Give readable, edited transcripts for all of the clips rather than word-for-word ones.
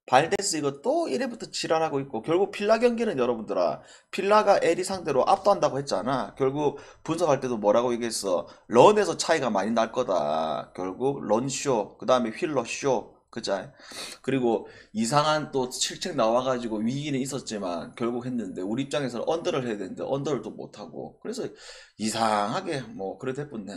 발데스 이거 또 1회부터 지랄하고 있고 결국 필라 경기는 여러분들아 필라가 LE 상대로 압도한다고 했잖아. 결국 분석할 때도 뭐라고 얘기했어. 런에서 차이가 많이 날 거다. 결국 런쇼 그 다음에 힐러쇼 그자. 그리고 이상한 또 실책 나와가지고 위기는 있었지만 결국 했는데 우리 입장에서는 언더를 해야 되는데 언더를 또 못하고 그래서 이상하게 뭐 그래 됐었네.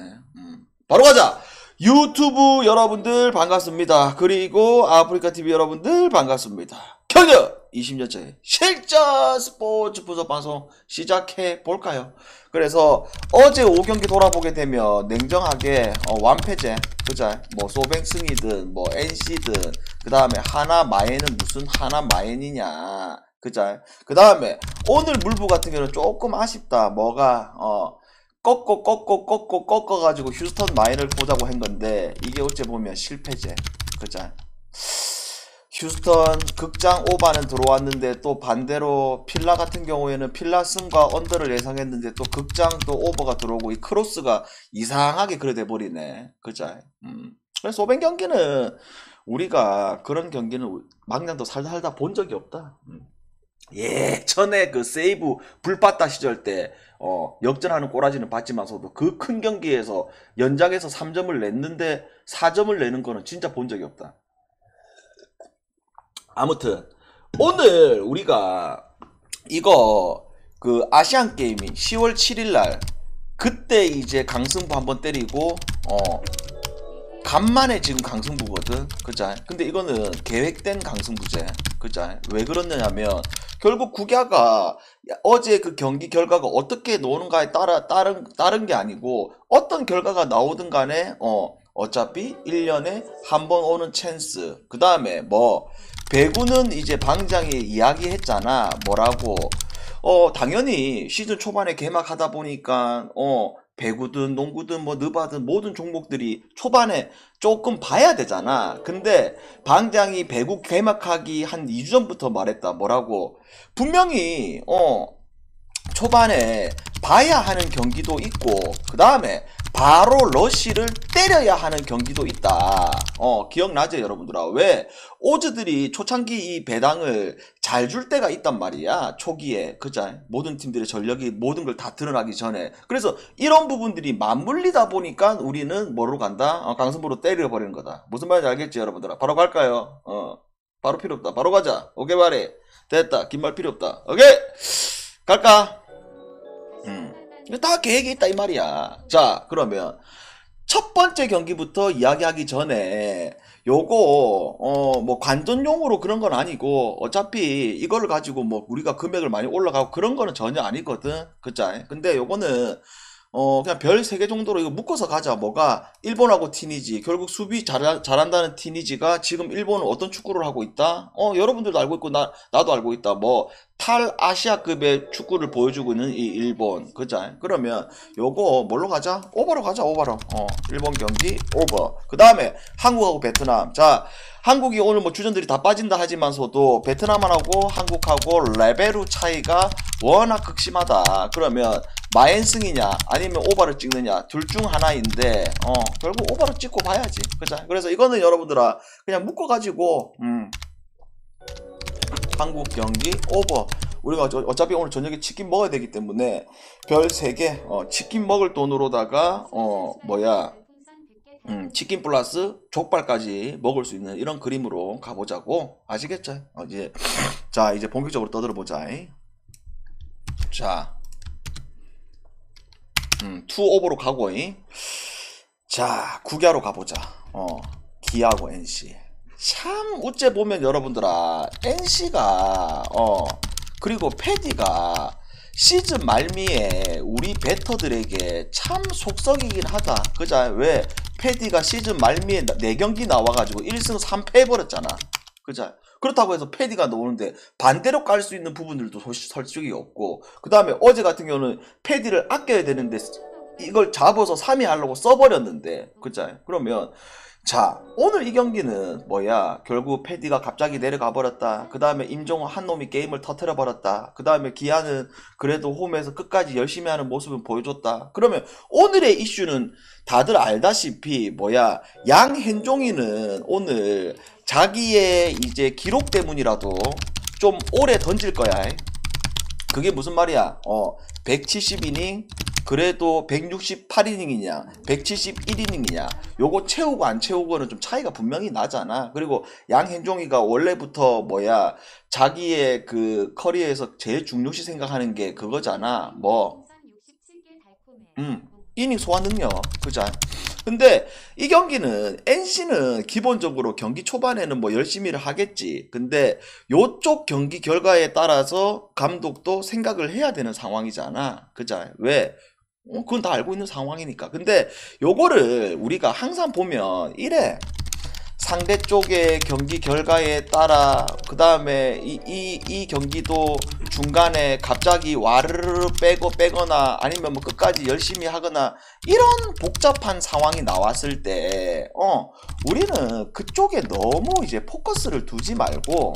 바로 가자. 유튜브 여러분들 반갑습니다. 그리고 아프리카TV 여러분들 반갑습니다. 경력 20년째 실전 스포츠 분석 방송 시작해 볼까요? 그래서 어제 5경기 돌아보게 되면 냉정하게 완패제 그자 뭐 소뱅승이든 뭐 NC든 그 다음에 하나 마엔은 무슨 하나 마엔이냐 그자 그 다음에 오늘 물부 같은 경우는 조금 아쉽다. 뭐가 꺾어가지고 휴스턴 마인을 보자고 한 건데 이게 어째 보면 실패제 그자. 휴스턴 극장 오바는 들어왔는데 또 반대로 필라 같은 경우에는 필라 승과 언더를 예상했는데 또 극장 또 오버가 들어오고 이 크로스가 이상하게 그래 돼버리네 그자. 그래서 소뱅 경기는 우리가 그런 경기는 막냥도 살다 본 적이 없다. 예전에 그 세이브 불빠따 시절 때 역전하는 꼬라지는 봤지만서도 그 큰 경기에서 연장에서 3점을 냈는데 4점을 내는 거는 진짜 본 적이 없다. 아무튼 오늘 우리가 이거 그 아시안 게임이 10월 7일날 그때 이제 강승부 한번 때리고 간만에 지금 강승부거든 그자. 근데 이거는 계획된 강승부제 그자. 왜 그러냐면 결국 국야가 어제 그 경기 결과가 어떻게 노는가에 따라 다른 게 아니고 어떤 결과가 나오든 간에 어차피 1년에 한 번 오는 찬스. 그 다음에 뭐 배구는 이제 방장이 이야기했잖아. 뭐라고 당연히 시즌 초반에 개막하다 보니까 배구든 농구든 뭐 느바든 모든 종목들이 초반에 조금 봐야 되잖아. 근데 방장이 배구 개막하기 한 2주 전부터 말했다. 뭐라고 분명히 초반에 봐야 하는 경기도 있고 그 다음에 바로 러쉬를 때려야 하는 경기도 있다. 기억나죠 여러분들아? 왜 오즈들이 초창기 이 배당을 잘 줄 때가 있단 말이야. 초기에 그자 모든 팀들의 전력이 모든 걸 다 드러나기 전에. 그래서 이런 부분들이 맞물리다 보니까 우리는 뭐로 간다? 강승부로 때려버리는 거다. 무슨 말인지 알겠지 여러분들아? 바로 갈까요? 바로 필요 없다. 바로 가자. 오케이 말해. 됐다. 긴 말 필요 없다. 오케이 갈까? 다 계획이 있다 이 말이야. 자 그러면 첫 번째 경기부터 이야기하기 전에 요거 뭐 관전용으로 그런 건 아니고 어차피 이거를 가지고 뭐 우리가 금액을 많이 올라가고 그런 거는 전혀 아니거든 그자. 근데 요거는 그냥 별 3개 정도로 이거 묶어서 가자. 뭐가 일본하고 티니지 결국 수비 잘한다는 티니지가 지금 일본은 어떤 축구를 하고 있다? 여러분들도 알고 있고 나도 알고 있다. 뭐 탈아시아급의 축구를 보여주고 있는 이 일본 그자. 그러면 요거 뭘로 가자? 오버로 가자. 오버로 일본 경기 오버. 그 다음에 한국하고 베트남. 자 한국이 오늘 뭐 주전들이 다 빠진다 하지만서도 베트남하고 한국하고 레벨의 차이가 워낙 극심하다. 그러면 마엔승이냐 아니면 오버를 찍느냐 둘 중 하나인데 결국 오버를 찍고 봐야지 그자. 그래서 이거는 여러분들아 그냥 묶어가지고 한국 경기 오버. 우리가 어차피 오늘 저녁에 치킨 먹어야 되기 때문에 별 3개 치킨 먹을 돈으로다가 치킨 플러스 족발까지 먹을 수 있는 이런 그림으로 가보자고. 아시겠죠? 이제 본격적으로 떠들어보자. 자 투 오버로 가고 자 국야로 가보자. 기아하고 NC. 참 어째 보면 여러분들아 NC가 그리고 패디가 시즌 말미에 우리 배터들에게 참 속썩이긴 하다 그자. 왜 패디가 시즌 말미에 4경기 나와가지고 1승 3패 해버렸잖아 그자. 그렇다고 해서 패디가 나오는데 반대로 깔 수 있는 부분들도 솔직히 없고 그 다음에 어제 같은 경우는 패디를 아껴야 되는데 이걸 잡아서 3위 하려고 써버렸는데 그자. 그러면 자, 오늘 이 경기는 뭐야? 결국 패디가 갑자기 내려가 버렸다. 그 다음에 임종호 한 놈이 게임을 터트려 버렸다. 그 다음에 기아는 그래도 홈에서 끝까지 열심히 하는 모습을 보여줬다. 그러면 오늘의 이슈는 다들 알다시피 뭐야? 양현종이는 오늘 자기의 이제 기록 때문이라도 좀 오래 던질 거야. 그게 무슨 말이야? 170이닝 그래도 168이닝이냐 171이닝이냐 요거 채우고 안 채우고는 좀 차이가 분명히 나잖아. 그리고 양현종이가 원래부터 뭐야 자기의 그 커리어에서 제일 중요시 생각하는 게 그거잖아. 뭐 이닝 소화 능력 그죠? 근데 이 경기는 NC는 기본적으로 경기 초반에는 뭐 열심히를 하겠지. 근데 요쪽 경기 결과에 따라서 감독도 생각을 해야 되는 상황이잖아. 그죠? 왜? 그건 다 알고 있는 상황이니까. 근데 요거를 우리가 항상 보면 이래. 상대 쪽의 경기 결과에 따라 그 다음에 이 경기도 중간에 갑자기 와르르 빼거나 아니면 뭐 끝까지 열심히 하거나 이런 복잡한 상황이 나왔을 때 우리는 그쪽에 너무 이제 포커스를 두지 말고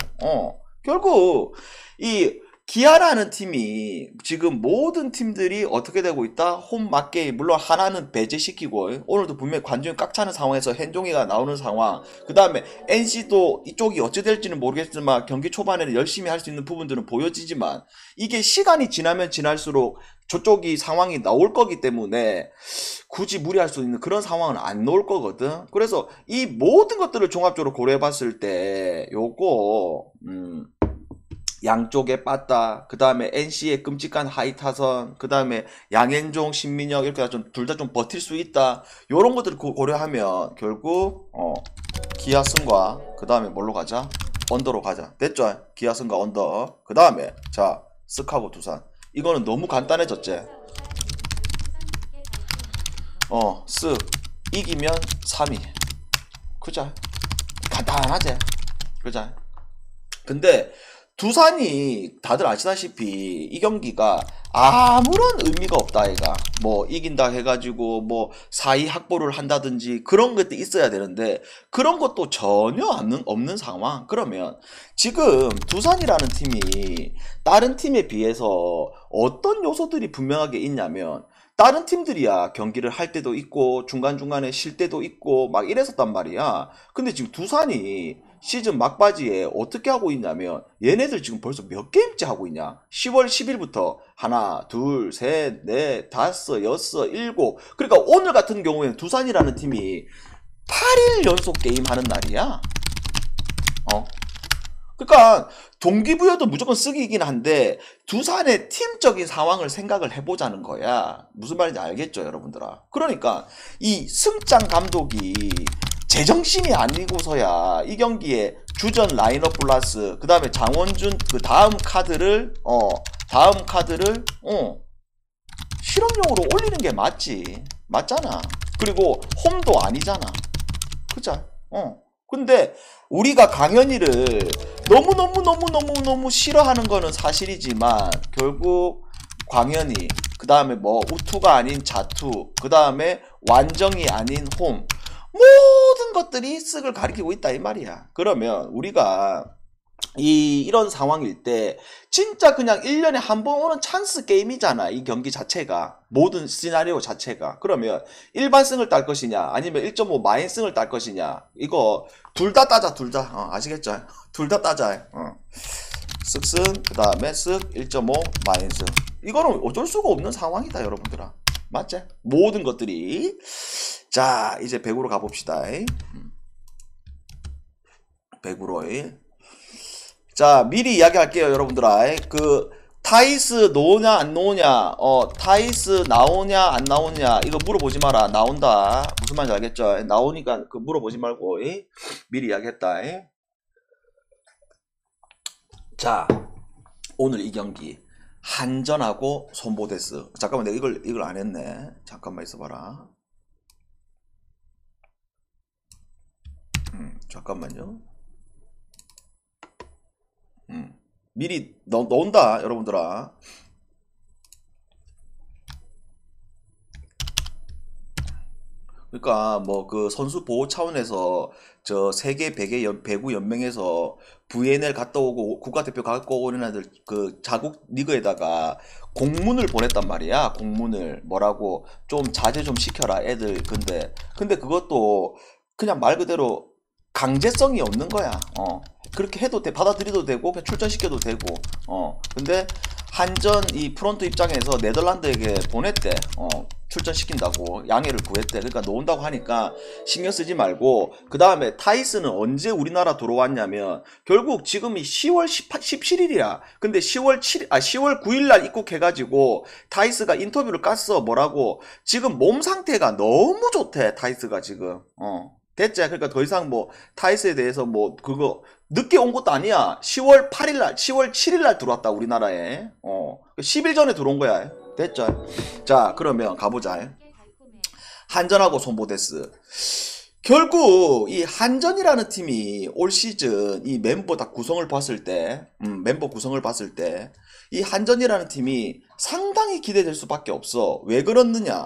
결국 이 기아라는 팀이 지금 모든 팀들이 어떻게 되고 있다? 홈 맞게임 물론 하나는 배제시키고 오늘도 분명히 관중이 꽉 차는 상황에서 현종이가 나오는 상황 그 다음에 NC도 이쪽이 어찌 될지는 모르겠지만 경기 초반에는 열심히 할 수 있는 부분들은 보여지지만 이게 시간이 지나면 지날수록 저쪽이 상황이 나올 거기 때문에 굳이 무리할 수 있는 그런 상황은 안 나올 거거든. 그래서 이 모든 것들을 종합적으로 고려해 봤을 때 요거 양쪽에 빠따, 그 다음에 NC의 끔찍한 하이타선, 그 다음에 양현종, 신민혁 이렇게 둘 다 좀 버틸 수 있다. 요런 것들을 고려하면 결국 기아 승과 그 다음에 뭘로 가자? 언더로 가자. 됐죠? 기아 승과 언더. 그 다음에 자 스카고 두산. 이거는 너무 간단해졌지. 쓱 이기면 3위. 그죠? 간단하지? 그죠? 근데 두산이 다들 아시다시피 이 경기가 아무런 의미가 없다 얘가 뭐 이긴다 해가지고 뭐 4위 확보를 한다든지 그런 것도 있어야 되는데 그런 것도 전혀 없는 상황. 그러면 지금 두산이라는 팀이 다른 팀에 비해서 어떤 요소들이 분명하게 있냐면 다른 팀들이야 경기를 할 때도 있고 중간중간에 쉴 때도 있고 막 이랬었단 말이야. 근데 지금 두산이 시즌 막바지에 어떻게 하고 있냐면 얘네들 지금 벌써 몇 게임째 하고 있냐. 10월 10일부터 하나 둘 셋 넷 다섯 여섯 일곱 그러니까 오늘 같은 경우에는 두산이라는 팀이 8일 연속 게임하는 날이야. 그러니까 동기부여도 무조건 쓰기이긴 한데 두산의 팀적인 상황을 생각을 해보자는 거야. 무슨 말인지 알겠죠 여러분들아. 그러니까 이 승장 감독이 제정신이 아니고서야 이 경기에 주전 라인업 플러스 그 다음에 장원준 그 다음 카드를 실험용으로 올리는 게 맞지. 맞잖아. 그리고 홈도 아니잖아. 그죠? 근데 우리가 강현이를 너무 싫어하는 거는 사실이지만 결국 광현이 그 다음에 뭐 우투가 아닌 자투 그 다음에 완정이 아닌 홈 모든 것들이 쓱을 가리키고 있다 이 말이야. 그러면 우리가 이런 상황일 때 진짜 그냥 1년에 한 번 오는 찬스 게임이잖아 이 경기 자체가. 모든 시나리오 자체가. 그러면 일반승을 딸 것이냐 아니면 1.5 마인승을 딸 것이냐 이거 둘 다 따자. 둘 다. 아시겠죠? 둘 다 따자. 쓱승 그 다음에 쓱 1.5 마인승. 이거는 어쩔 수가 없는 상황이다 여러분들아. 맞지? 모든 것들이. 자 이제 100으로 가봅시다. 100으로. 자 미리 이야기할게요 여러분들아. 그 타이스 놓으냐 안 놓으냐 타이스 나오냐 안 나오냐 이거 물어보지 마라. 나온다. 무슨 말인지 알겠죠? 나오니까 그 물어보지 말고 미리 이야기했다. 자 오늘 이 경기 한전하고 손보데스. 잠깐만 내가 이걸 안 했네. 잠깐만 있어봐라. 잠깐만요. 미리 넣은다 여러분들아. 그러니까 뭐 그 선수 보호 차원에서 저 세계 배구 연맹에서 VNL 갔다 오고 국가대표 갖고 오는 애들 그 자국 리그에다가 공문을 보냈단 말이야. 공문을 뭐라고 좀 자제 좀 시켜라 애들. 근데 그것도 그냥 말 그대로 강제성이 없는 거야. 그렇게 해도 돼. 받아들여도 되고 그냥 출전시켜도 되고. 근데 한전 이 프론트 입장에서 네덜란드에게 보냈대. 출전시킨다고 양해를 구했대. 그러니까 놓은다고 하니까 신경 쓰지 말고, 그 다음에 타이스는 언제 우리나라 들어왔냐면 결국 지금이 10월 17일이야. 근데 10월 9일 날 입국해가지고 타이스가 인터뷰를 깠어. 뭐라고? 지금 몸 상태가 너무 좋대. 타이스가 지금. 됐지? 그러니까 더 이상 뭐 타이스에 대해서 뭐 그거 늦게 온 것도 아니야. 10월 8일 날, 10월 7일 날 들어왔다 우리나라에. 10일 전에 들어온 거야. 됐죠? 자, 그러면 가보자. 한전하고 손보데스. 결국 이 한전이라는 팀이 올 시즌 이 멤버 다 구성을 봤을 때, 이 한전이라는 팀이 상당히 기대될 수밖에 없어. 왜 그렇느냐?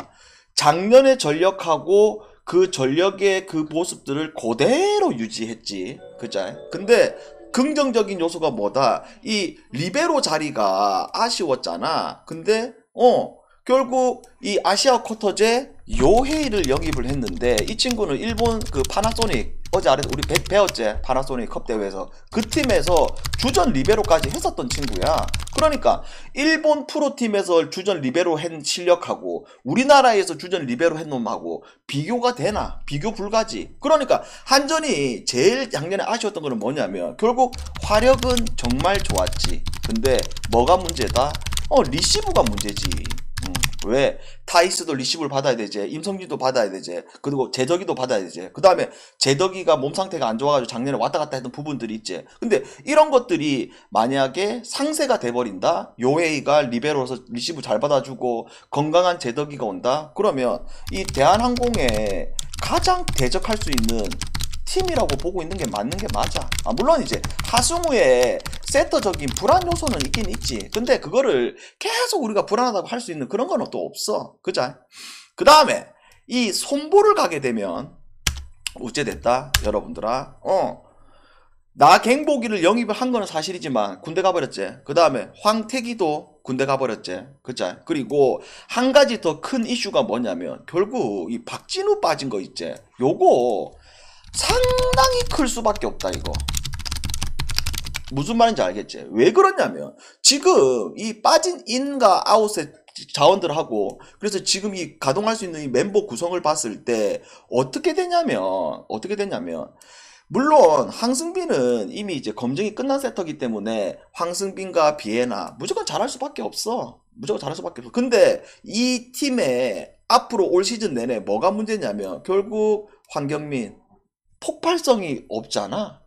작년의 전력하고 그 전력의 그 모습들을 그대로 유지했지. 그죠? 근데 긍정적인 요소가 뭐다? 이 리베로 자리가 아쉬웠잖아. 근데 결국 이 아시아 쿼터제 요헤이를 영입을 했는데, 이 친구는 일본 그 파나소닉, 어제 우리 배웠지? 파나소닉 컵 대회에서 그 팀에서 주전 리베로까지 했었던 친구야. 그러니까 일본 프로팀에서 주전 리베로 한 실력하고 우리나라에서 주전 리베로 한 놈하고 비교가 되나? 비교 불가지. 그러니까 한전이 제일 작년에 아쉬웠던 거는 뭐냐면 결국 화력은 정말 좋았지. 근데 뭐가 문제다? 리시브가 문제지. 왜? 타이스도 리시브를 받아야 되지. 임성진도 받아야 되지. 그리고 제덕이도 받아야 되지. 그 다음에 제덕이가 몸 상태가 안 좋아가지고 작년에 왔다 갔다 했던 부분들이 있지. 근데 이런 것들이 만약에 상세가 돼버린다? 요웨이가 리베로서 리시브 잘 받아주고 건강한 제덕이가 온다? 그러면 이 대한항공에 가장 대적할 수 있는 팀이라고 보고 있는 게 맞는 게 맞아. 물론 이제 하승우의 세터적인 불안 요소는 있긴 있지. 근데 그거를 계속 우리가 불안하다고 할 수 있는 그런 건 또 없어. 그죠? 그 다음에 이 손보를 가게 되면 어째됐다 여러분들아. 나갱복이를 영입을 한 거는 사실이지만 군대 가버렸지. 그 다음에 황태기도 군대 가버렸지. 그죠? 그리고 한 가지 더 큰 이슈가 뭐냐면 결국 이 박진우 빠진 거 있지. 요거 상당히 클 수밖에 없다. 이거 무슨 말인지 알겠지? 왜 그러냐면 지금 이 빠진 인과 아웃의 자원들하고, 그래서 지금 이 가동할 수 있는 이 멤버 구성을 봤을 때 어떻게 되냐면 물론 황승빈은 이미 이제 검증이 끝난 세터기 때문에 황승빈과 비에나 무조건 잘할 수밖에 없어. 근데 이 팀에 앞으로 올 시즌 내내 뭐가 문제냐면 결국 황경민 폭발성이 없잖아.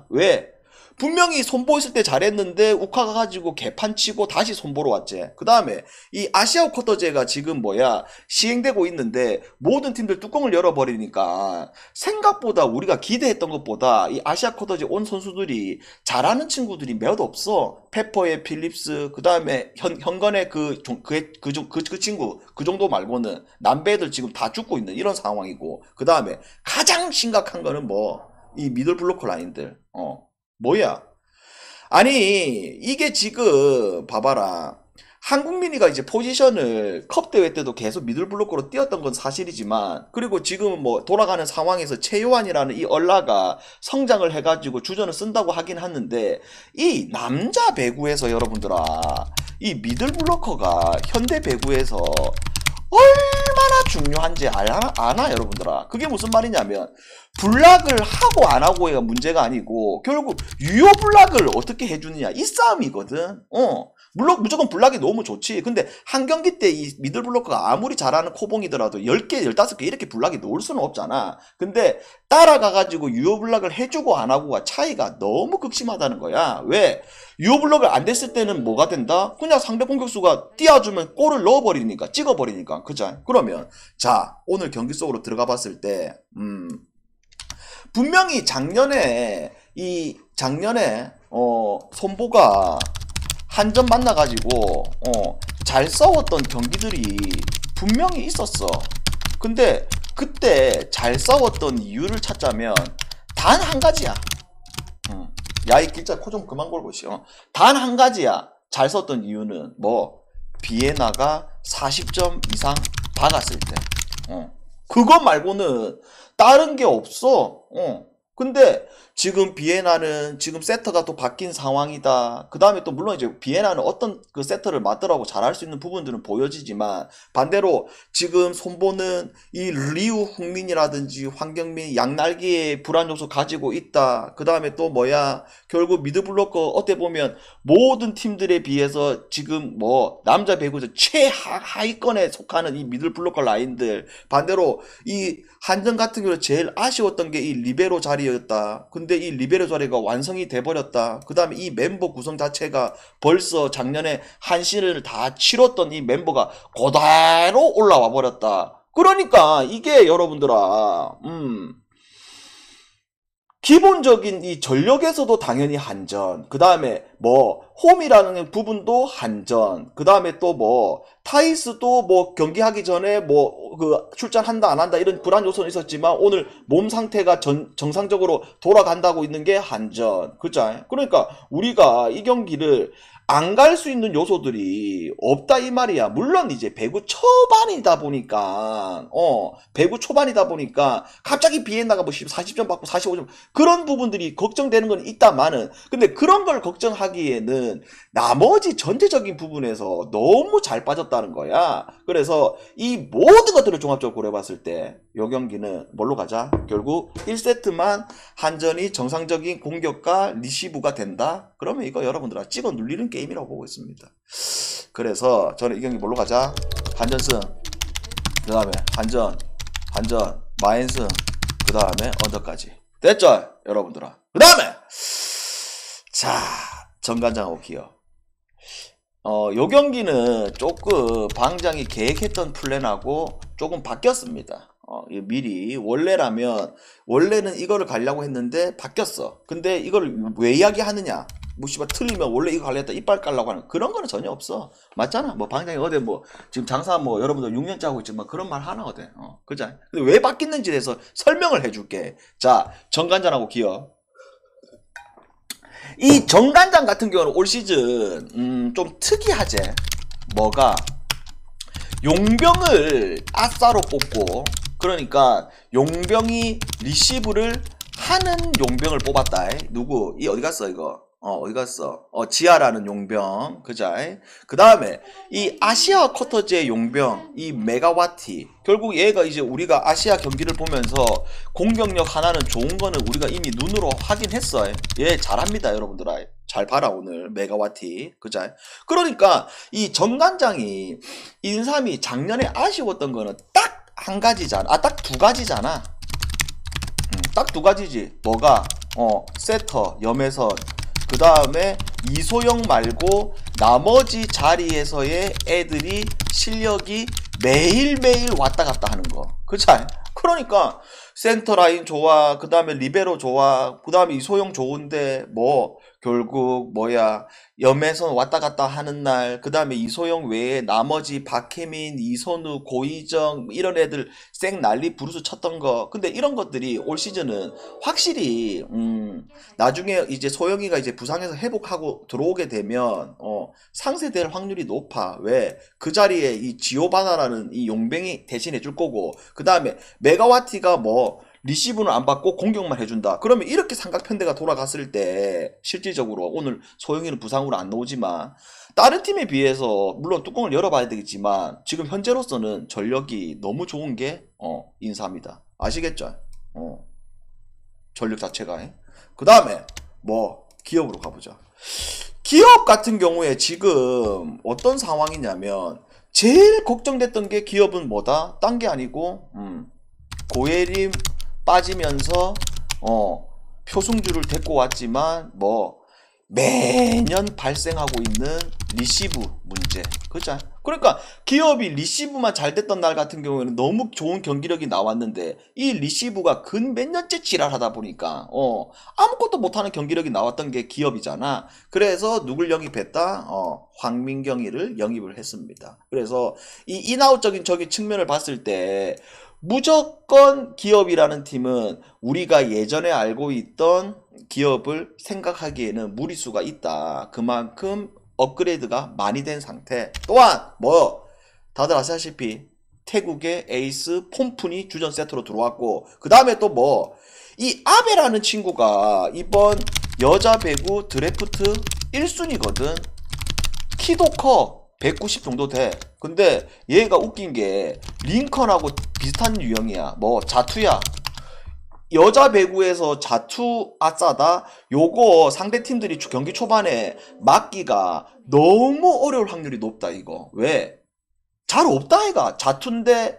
왜? 분명히 손보 있을 때 잘했는데 욱화 가가지고 개판 치고 다시 손보러 왔지. 그 다음에 이 아시아 쿼터제가 지금 시행되고 있는데 모든 팀들 뚜껑을 열어버리니까 생각보다 우리가 기대했던 것보다 이 아시아 쿼터제 온 선수들이 잘하는 친구들이 몇 없어. 페퍼의 필립스, 그 다음에 현건의 그 친구, 그 정도 말고는 남배 애들 지금 다 죽고 있는 이런 상황이고, 그 다음에 가장 심각한 거는 이 미들 블로커 라인들. 뭐야? 아니 이게 지금 봐봐라. 한국민이가 이제 포지션을 컵 대회 때도 계속 미들 블로커로 뛰었던 건 사실이지만, 그리고 지금은 돌아가는 상황에서 최요한이라는 이 얼라가 성장을 해가지고 주전을 쓴다고 하긴 하는데, 이 남자 배구에서 여러분들아 이 미들 블로커가 현대 배구에서 얼마나 중요한지 아나 여러분들아. 그게 무슨 말이냐면 블락을 하고 안 하고가 문제가 아니고 결국 유효 블락을 어떻게 해주느냐 이 싸움이거든. 물론 무조건 블락이 너무 좋지. 근데 한 경기 때 이 미들 블로커가 아무리 잘하는 코봉이더라도 10개 15개 이렇게 블락이 놓을 수는 없잖아. 근데 따라가가지고 유효 블락을 해주고 안 하고가 차이가 너무 극심하다는 거야. 왜? 유효 블락을 안 됐을 때는 뭐가 된다? 그냥 상대 공격수가 띄워주면 골을 넣어버리니까, 찍어버리니까. 그죠? 그러면 자, 오늘 경기 속으로 들어가 봤을 때 분명히 작년에 손보가 한전 만나가지고 잘 싸웠던 경기들이 분명히 있었어. 근데 그때 잘 싸웠던 이유를 찾자면 단 한 가지야. 야, 이 길자 코 좀 그만 골고 있어. 단 한 가지야. 잘 썼던 이유는 뭐 비에나가 40점 이상 박았을 때. 그거 말고는 다른 게 없어. 근데 지금 비에나는 지금 세터가 또 바뀐 상황이다. 그 다음에 또 물론 이제 비에나는 어떤 그 세터를 맞더라고 잘할 수 있는 부분들은 보여지지만 반대로 지금 손보는 이 리우 흥민이라든지 황경민 양날개의 불안 요소 가지고 있다. 그 다음에 또 뭐야 결국 미드블로커 어때 보면 모든 팀들에 비해서 지금 뭐 남자 배구에서 최하위권에 속하는 이 미들블로커 라인들 반대로 이 한정 같은 경우는 제일 아쉬웠던 게 이 리베로 자리였다. 근데 이 리베로 자리가 완성이 돼버렸다. 그 다음에 이 멤버 구성 자체가 벌써 작년에 한 시즌을 다 치렀던 이 멤버가 그대로 올라와 버렸다. 그러니까 이게 여러분들아 기본적인 이 전력에서도 당연히 한전, 그 다음에 뭐 홈이라는 부분도 한전, 그 다음에 또 뭐 타이스도 뭐 경기하기 전에 뭐 그 출전한다 안 한다 이런 불안 요소는 있었지만 오늘 몸 상태가 정상적으로 돌아간다고 있는 게 한전. 그죠? 그러니까 우리가 이 경기를 안 갈 수 있는 요소들이 없다 이 말이야. 물론 이제 배구 초반이다 보니까 배구 초반이다 보니까 갑자기 비엔나가 뭐 40점 받고 45점 그런 부분들이 걱정되는 건 있다마는 근데 그런 걸 걱정하기에는 나머지 전체적인 부분에서 너무 잘 빠졌다는 거야. 그래서 이 모든 것들을 종합적으로 고려봤을 때 이 경기는 뭘로 가자? 결국 1세트만 한전이 정상적인 공격과 리시브가 된다? 그러면 이거 여러분들 찍어 눌리는 게임이라고 보고 있습니다. 그래서 저는 이 경기 뭘로 가자? 한전승, 그 다음에 한전, 마인승, 그 다음에 언더까지. 됐죠? 여러분들아. 그 다음에 자, 정관장하고 기어. 요 경기는 조금 방장이 계획했던 플랜하고 조금 바뀌었습니다. 미리 원래는 이거를 가려고 했는데 바뀌었어. 근데 이걸 왜 이야기하느냐? 뭐 씨발 틀리면 원래 이거 가려고 했다 이빨 깔라고 하는 그런 거는 전혀 없어. 맞잖아. 뭐 방장이 어디 뭐 지금 장사 뭐 여러분들 6년째 하고 있지만 그런 말 하나 어때? 그죠? 근데 왜 바뀌는지에 대해서 설명을 해줄게. 자, 정관장하고 기어. 이 정관장 같은 경우는 올 시즌 좀 특이하지. 뭐가 용병을 아싸로 뽑고 그러니까 용병이 리시브를 하는 용병을 뽑았다. 누구? 이 어디 갔어 이거? 어디 갔어? 지아라는 용병. 그자? 그 다음에 이 아시아 쿼터제 용병 이 메가와티. 결국 얘가 이제 우리가 아시아 경기를 보면서 공격력 하나는 좋은 거는 우리가 이미 눈으로 확인했어. 얘 잘합니다 여러분들아. 잘 봐라 오늘 메가와티. 그자? 그러니까 이 정관장이 인삼이 작년에 아쉬웠던 거는 딱 한 가지잖아. 딱 두 가지잖아. 딱 두 가지지. 뭐가? 세터, 염혜선. 그 다음에 이소영 말고 나머지 자리에서의 애들이 실력이 매일매일 왔다 갔다 하는 거. 그치? 그러니까 센터 라인 좋아. 그 다음에 리베로 좋아. 그 다음에 이소영 좋은데 뭐 결국 뭐야 염혜선 왔다 갔다 하는 날. 그 다음에 이소영 외에 나머지 박혜민, 이선우, 고희정 이런 애들 쌩 난리 부르스 쳤던 거. 근데 이런 것들이 올 시즌은 확실히 나중에 이제 소영이가 이제 부상에서 회복하고 들어오게 되면 상쇄될 확률이 높아. 왜? 그 자리에 이 지오바나라는 이 용병이 대신해 줄 거고 그 다음에 메가와티가 뭐 리시브는 안 받고 공격만 해준다. 그러면 이렇게 삼각편대가 돌아갔을 때 실질적으로 오늘 소영이는 부상으로 안 나오지만 다른 팀에 비해서 물론 뚜껑을 열어봐야 되겠지만 지금 현재로서는 전력이 너무 좋은 게 인사입니다. 아시겠죠? 전력 자체가. 그 다음에 뭐 기업으로 가보자. 기업 같은 경우에 지금 어떤 상황이냐면 제일 걱정됐던 게 기업은 뭐다? 딴 게 아니고 고예림 빠지면서 표승주를 데리고 왔지만 뭐 매년 발생하고 있는 리시브 문제. 그죠? 그러니까 기업이 리시브만 잘 됐던 날 같은 경우에는 너무 좋은 경기력이 나왔는데 이 리시브가 근 몇 년째 지랄하다 보니까 아무것도 못하는 경기력이 나왔던 게 기업이잖아. 그래서 누굴 영입했다? 황민경이를 영입을 했습니다. 그래서 이 인아웃적인 저기 측면을 봤을 때 무조건 기업이라는 팀은 우리가 예전에 알고 있던 기업을 생각하기에는 무리수가 있다. 그만큼 업그레이드가 많이 된 상태. 또한 뭐 다들 아시다시피 태국의 에이스 폼푼이 주전 세트로 들어왔고, 그 다음에 또 뭐 이 아베라는 친구가 이번 여자 배구 드래프트 1순위거든. 키도 커. 190 정도 돼. 근데 얘가 웃긴 게 링컨하고 비슷한 유형이야. 뭐 자투야. 여자 배구에서 자투 아싸다. 요거 상대 팀들이 경기 초반에 막기가 너무 어려울 확률이 높다 이거. 왜? 잘 없다 이가. 자투인데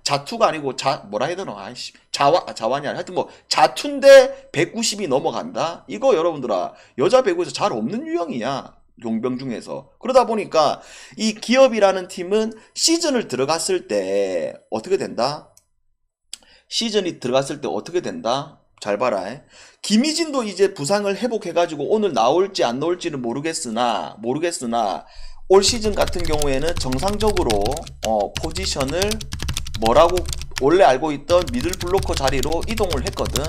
자투가 아니고 뭐라 해야 되나? 아이씨. 자완이 아니라 하여튼 뭐 자투인데 190이 넘어간다. 이거 여러분들아 여자 배구에서 잘 없는 유형이야. 용병 중에서. 그러다 보니까 이 기업이라는 팀은 시즌을 들어갔을 때 어떻게 된다? 시즌이 들어갔을 때 어떻게 된다? 잘 봐라. 김희진도 이제 부상을 회복해가지고 오늘 나올지 안 나올지는 모르겠으나 올 시즌 같은 경우에는 정상적으로 포지션을 뭐라고 원래 알고 있던 미들 블로커 자리로 이동을 했거든.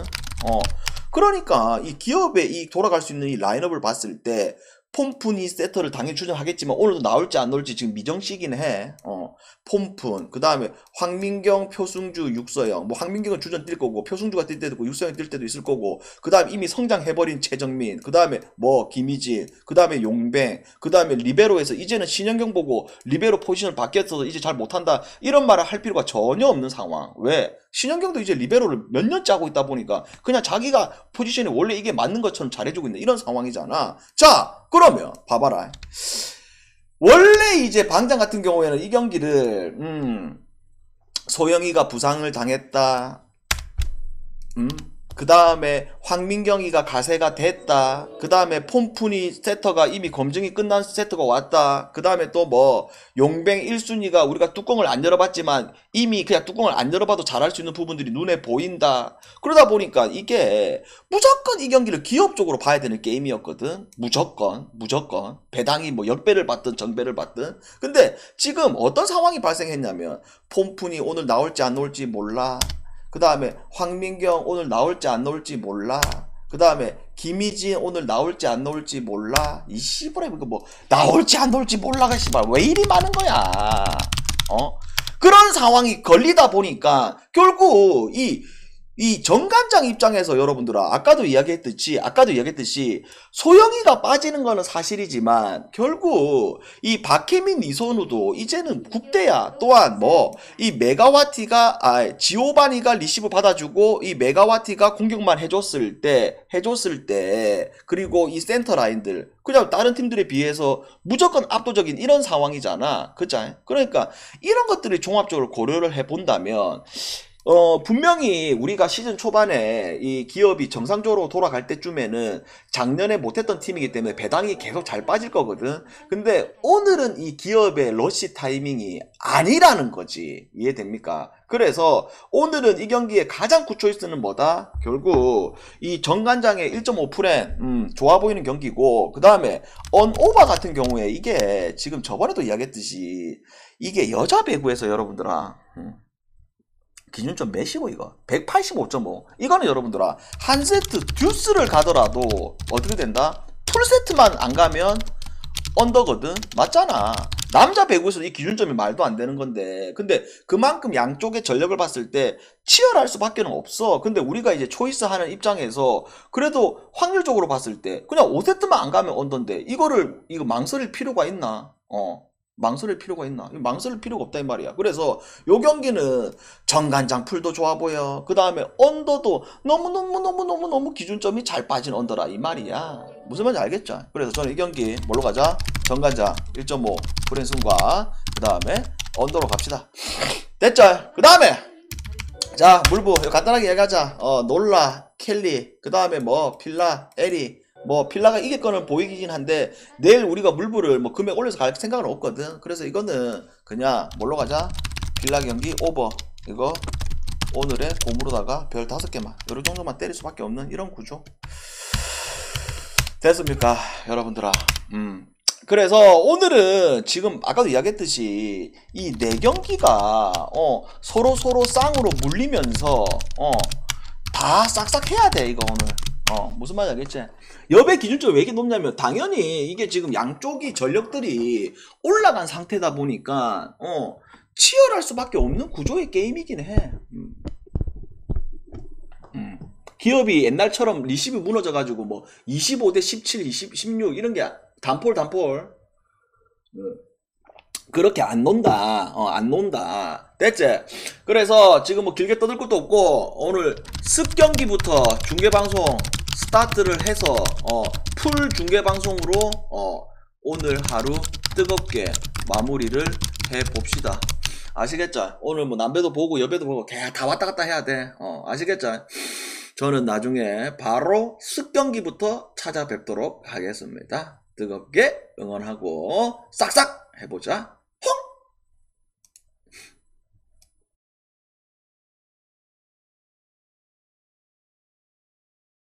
그러니까 이 기업의 이 돌아갈 수 있는 이 라인업을 봤을 때 폼푼이 세터를 당연히 추천하겠지만 오늘도 나올지 안 나올지 지금 미정시긴 해. 폼푼, 그 다음에 황민경, 표승주, 육서영. 뭐 황민경은 주전 뛸 거고 표승주가 뛸 때도 있고 육서영이 뛸 때도 있을 거고, 그 다음에 이미 성장해버린 최정민, 그 다음에 뭐 김희진, 그 다음에 용뱅, 그 다음에 리베로에서 이제는 신현경 보고 리베로 포지션을 바뀌었어서 이제 잘 못한다 이런 말을 할 필요가 전혀 없는 상황. 왜? 신현경도 이제 리베로를 몇 년째 하고 있다 보니까 그냥 자기가 포지션이 원래 이게 맞는 것처럼 잘해주고 있는 이런 상황이잖아. 자, 그러면 봐봐라. 원래 이제 방장 같은 경우에는 이 경기를 소영이가 부상을 당했다. 그 다음에 황민경이가 가세가 됐다. 그 다음에 폼푼이 세터가 이미 검증이 끝난 세터가 왔다. 그 다음에 또 뭐 용뱅 1순위가 우리가 뚜껑을 안 열어봤지만 이미 그냥 뚜껑을 안 열어봐도 잘할 수 있는 부분들이 눈에 보인다. 그러다 보니까 이게 무조건 이 경기를 기업적으로 봐야 되는 게임이었거든. 무조건 배당이 뭐 10배를 받든 1000배를 받든. 근데 지금 어떤 상황이 발생했냐면 폼푼이 오늘 나올지 안 나올지 몰라. 그 다음에 황민경 오늘 나올지 안 나올지 몰라. 그 다음에 김희진 오늘 나올지 안 나올지 몰라. 이 씨부레 이거 뭐 나올지 안 나올지 몰라가 씨발 왜 이리 많은 거야. 그런 상황이 걸리다 보니까 결국 이 정관장 입장에서 여러분들아 아까도 이야기했듯이 소영이가 빠지는 거는 사실이지만 결국 이 박혜민 이선우도 이제는 국대야. 또한 뭐 이 메가와티가 지오바니가 리시브 받아주고 이 메가와티가 공격만 해줬을 때 그리고 이 센터 라인들 그냥 다른 팀들에 비해서 무조건 압도적인 이런 상황이잖아. 그죠? 그러니까 이런 것들을 종합적으로 고려를 해본다면 분명히 우리가 시즌 초반에 이 기업이 정상적으로 돌아갈 때쯤에는 작년에 못했던 팀이기 때문에 배당이 계속 잘 빠질 거거든. 근데 오늘은 이 기업의 러시 타이밍이 아니라는 거지. 이해됩니까? 그래서 오늘은 이 경기의 가장 굿초이스는 뭐다? 결국 이 정관장의 1.5프렌 좋아 보이는 경기고, 그 다음에 언오바 같은 경우에 이게 지금 저번에도 이야기했듯이 이게 여자 배구에서 여러분들아 기준점 몇이고 이거 185.5 이거는 여러분들아 한 세트 듀스를 가더라도 어떻게 된다? 풀세트만 안 가면 언더거든. 맞잖아. 남자 배구에서 이 기준점이 말도 안 되는 건데, 근데 그만큼 양쪽의 전력을 봤을 때 치열할 수밖에 없어. 근데 우리가 이제 초이스 하는 입장에서 그래도 확률적으로 봤을 때 그냥 5세트만 안 가면 언더인데 이거 망설일 필요가 있나? 망설일 필요가 있나? 망설일 필요가 없다 이 말이야. 그래서 요 경기는 정관장 풀도 좋아 보여. 그 다음에 언더도 너무 기준점이 잘 빠진 언더라 이 말이야. 무슨 말인지 알겠죠? 그래서 저는 이 경기 뭘로 가자? 정관장 1.5 프랜슨과 그 다음에 언더로 갑시다. 됐죠? 그 다음에 자 물부 간단하게 얘기하자. 놀라, 켈리, 그 다음에 뭐 필라, 에리. 뭐 필라가 이길 거는 보이긴 한데 내일 우리가 물부를 뭐 금액 올려서 갈 생각은 없거든. 그래서 이거는 그냥 뭘로 가자? 필라 경기 오버. 이거 오늘의 곰으로다가 별 5개만 요런 정도만 때릴 수밖에 없는 이런 구조. 됐습니까 여러분들아? 그래서 오늘은 지금 아까도 이야기했듯이 이 네 경기가 서로 쌍으로 물리면서 다 싹싹 해야 돼 이거 오늘. 무슨 말인지 알겠지? 여배 기준점이 왜 이렇게 높냐면 당연히 이게 지금 양쪽이 전력들이 올라간 상태다 보니까 치열할 수밖에 없는 구조의 게임이긴 해. 기업이 옛날처럼 리시브 무너져가지고 뭐 25대 17, 20, 16 이런 게 단폴 그렇게 안 논다. 안 논다. 됐지? 그래서 지금 뭐 길게 떠들 것도 없고 오늘 습 경기부터 중계 방송 스타트를 해서 풀 중계 방송으로 오늘 하루 뜨겁게 마무리를 해 봅시다. 아시겠죠? 오늘 뭐 남배도 보고 여배도 보고 다 왔다 갔다 해야 돼. 아시겠죠? 저는 나중에 바로 습 경기부터 찾아뵙도록 하겠습니다. 뜨겁게 응원하고 싹싹 해보자.